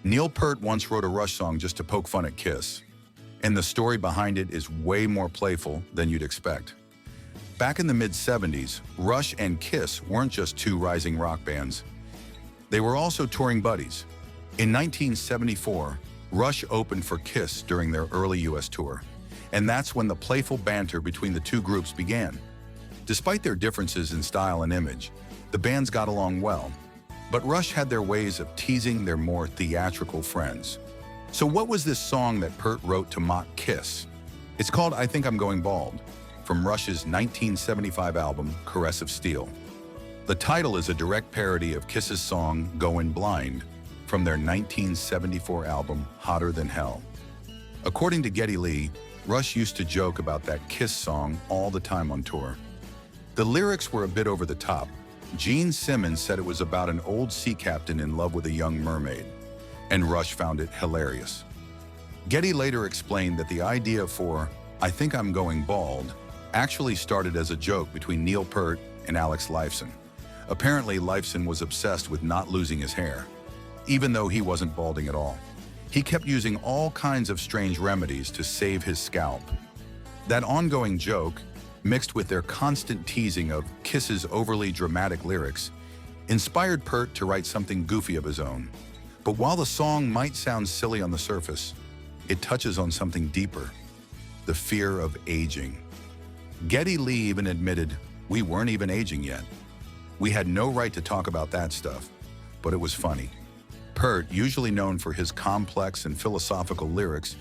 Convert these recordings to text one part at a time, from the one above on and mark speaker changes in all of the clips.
Speaker 1: Neil Peart once wrote a Rush song just to poke fun at Kiss, and the story behind it is way more playful than you'd expect. Back in the mid-70s, Rush and Kiss weren't just two rising rock bands. They were also touring buddies. In 1974, Rush opened for Kiss during their early US tour, and that's when the playful banter between the two groups began. Despite their differences in style and image, the bands got along well, but Rush had their ways of teasing their more theatrical friends. So what was this song that Peart wrote to mock Kiss? It's called I Think I'm Going Bald, from Rush's 1975 album, Caress of Steel. The title is a direct parody of Kiss's song Goin' Blind from their 1974 album, Hotter Than Hell. According to Geddy Lee, Rush used to joke about that Kiss song all the time on tour. The lyrics were a bit over the top. Gene Simmons said it was about an old sea captain in love with a young mermaid, and Rush found it hilarious. Geddy later explained that the idea for I Think I'm Going Bald actually started as a joke between Neil Peart and Alex Lifeson. Apparently, Lifeson was obsessed with not losing his hair, even though he wasn't balding at all. He kept using all kinds of strange remedies to save his scalp. That ongoing joke, mixed with their constant teasing of Kiss's overly dramatic lyrics, inspired Peart to write something goofy of his own. But while the song might sound silly on the surface, it touches on something deeper: the fear of aging. Geddy Lee even admitted, "We weren't even aging yet. We had no right to talk about that stuff," but it was funny. Peart, usually known for his complex and philosophical lyrics,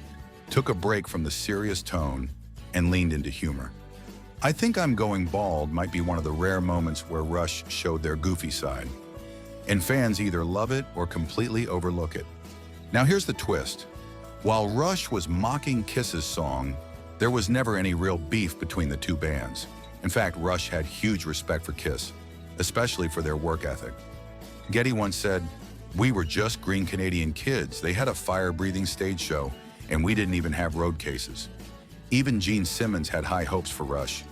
Speaker 1: took a break from the serious tone and leaned into humor. I Think I'm Going Bald might be one of the rare moments where Rush showed their goofy side, and fans either love it or completely overlook it. Now here's the twist. While Rush was mocking Kiss's song, there was never any real beef between the two bands. In fact, Rush had huge respect for Kiss, especially for their work ethic. Geddy once said, "We were just green Canadian kids. They had a fire-breathing stage show, and we didn't even have road cases." Even Gene Simmons had high hopes for Rush.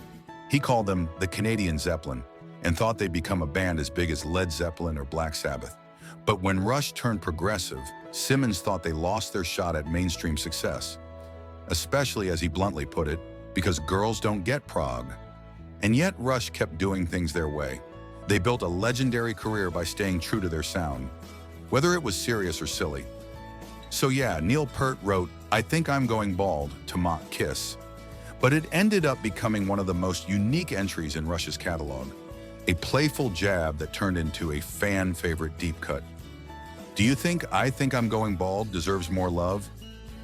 Speaker 1: He called them the Canadian Zeppelin and thought they'd become a band as big as Led Zeppelin or Black Sabbath. But when Rush turned progressive, Simmons thought they lost their shot at mainstream success, especially, as he bluntly put it, because girls don't get prog. And yet Rush kept doing things their way. They built a legendary career by staying true to their sound, whether it was serious or silly. So yeah, Neil Peart wrote I Think I'm Going Bald to mock Kiss, but it ended up becoming one of the most unique entries in Rush's catalog, a playful jab that turned into a fan-favorite deep cut. Do you think I Think I'm Going Bald deserves more love?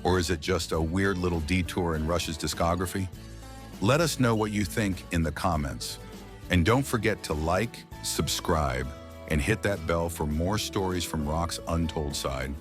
Speaker 1: Or is it just a weird little detour in Rush's discography? Let us know what you think in the comments. And don't forget to like, subscribe, and hit that bell for more stories from rock's untold side.